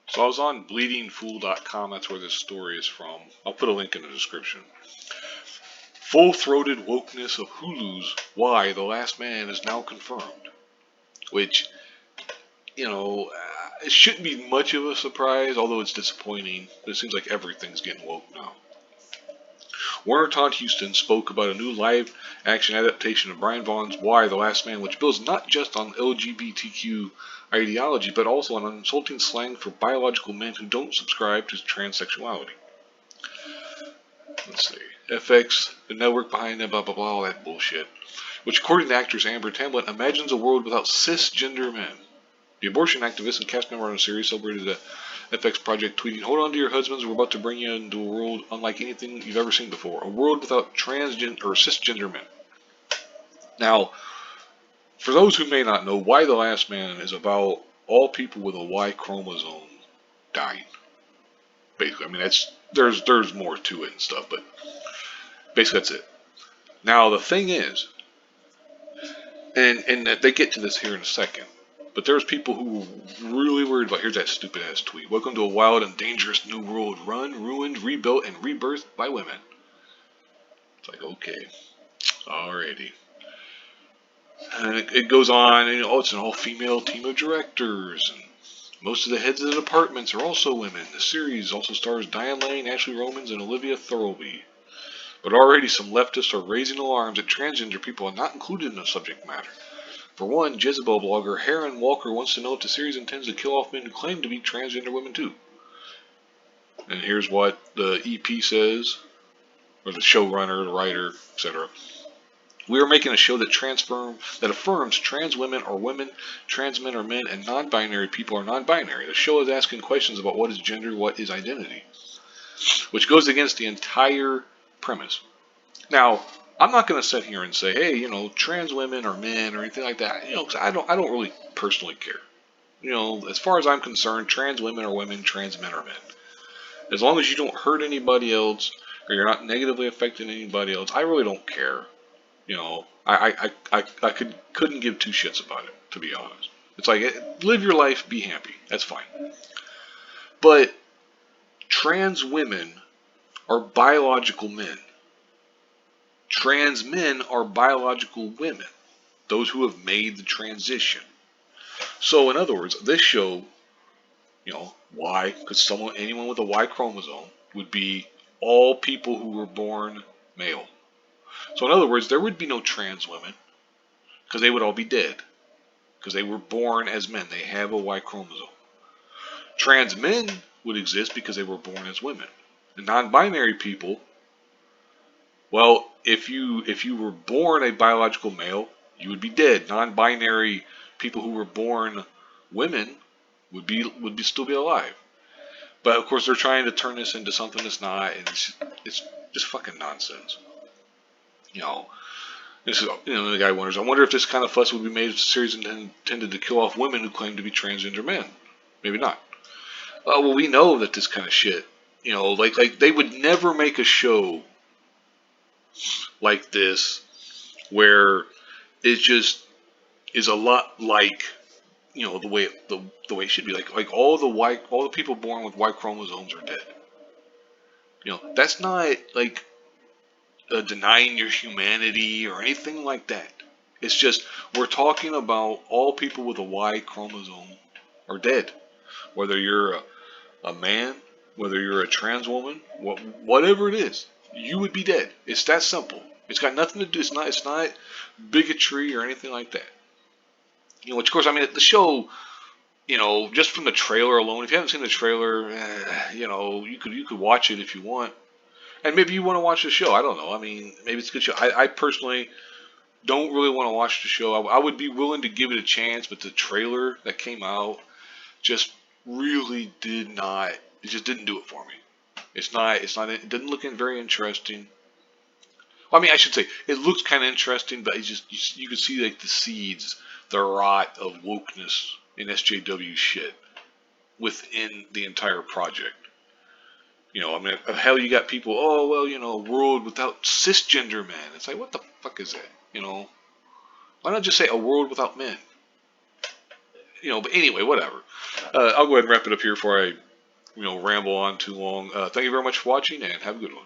So I was on bleedingfool.com, that's where this story is from. I'll put a link in the description. Full-throated wokeness of Hulu's Why the Last Man is now confirmed. Which, it shouldn't be much of a surprise, although it's disappointing. But it seems like everything's getting woke now. Warner Todd Huston spoke about a new live-action adaptation of Brian Vaughan's Why the Last Man, which builds not just on LGBTQ ideology, but also on insulting slang for biological men who don't subscribe to transsexuality. Let's see. FX, the network behind it, blah blah blah, all that bullshit. Which, according to actress Amber Tamblyn, imagines a world without cisgender men. The abortion activist and cast member on the series celebrated the FX project, tweeting, "Hold on to your husbands, we're about to bring you into a world unlike anything you've ever seen before. A world without transgender or cisgender men." Now, for those who may not know, Why the Last Man is about all people with a Y chromosome dying. Basically, I mean, there's more to it and stuff, but basically that's it. Now, the thing is, and they get to this here in a second, but there's people who were really worried about, here's that stupid ass tweet. "Welcome to a wild and dangerous new world, run, ruined, rebuilt, and rebirthed by women." It's like, okay, alrighty. And it goes on, and it's an all-female team of directors, and most of the heads of the departments are also women. The series also stars Diane Lane, Ashley Romans, and Olivia Thirlby. But already some leftists are raising alarms that transgender people are not included in the subject matter. For one, Jezebel blogger Heron Walker wants to know if the series intends to kill off men who claim to be transgender women too. And here's what the EP says, or the showrunner, the writer, etc. "We are making a show that affirms trans women are women, trans men are men, and non-binary people are non-binary. The show is asking questions about what is gender, what is identity," which goes against the entire premise. Now, I'm not going to sit here and say, hey, trans women are men or anything like that, because I don't really personally care. As far as I'm concerned, trans women are women, trans men are men. As long as you don't hurt anybody else or you're not negatively affecting anybody else, I really don't care. I couldn't give two shits about it, to be honest. It's like, live your life, be happy. That's fine. But trans women are biological men. Trans men are biological women, those who have made the transition. So in other words, this show, why? Because anyone with a Y chromosome would be all people who were born male. So in other words, there would be no trans women, because they would all be dead, because they were born as men. They have a Y chromosome. Trans men would exist because they were born as women. And non-binary people, well, if you were born a biological male, you would be dead. Non-binary people who were born women would still be alive. But of course, they're trying to turn this into something that's not, and it's just fucking nonsense. This is, the guy wonders, I wonder if this kind of fuss would be made if the series intended to kill off women who claim to be transgender men. Maybe not. Well, we know that this kind of shit, like they would never make a show like this where it just is a lot like, the way it should be. Like all the people born with Y chromosomes are dead. That's not like denying your humanity or anything like that. It's just, we're talking about all people with a Y chromosome are dead. Whether you're a man, whether you're a trans woman, whatever it is, you would be dead. It's that simple. It's got nothing to do. It's not bigotry or anything like that. Which of course, I mean, the show, just from the trailer alone. If you haven't seen the trailer, you could watch it if you want. And maybe you want to watch the show. I don't know. I mean, maybe it's a good show. I personally don't really want to watch the show. I would be willing to give it a chance, but the trailer that came out just really did not. It just didn't do it for me. It's not. It didn't look very interesting. Well, I mean, I should say it looks kind of interesting, but you could see like the seeds, the rot of wokeness in SJW shit within the entire project. I mean, hell, you got people, oh, well, a world without cisgender men. It's like, what the fuck is that? Why not just say a world without men? But anyway, whatever. I'll go ahead and wrap it up here before I ramble on too long. Thank you very much for watching, and have a good one.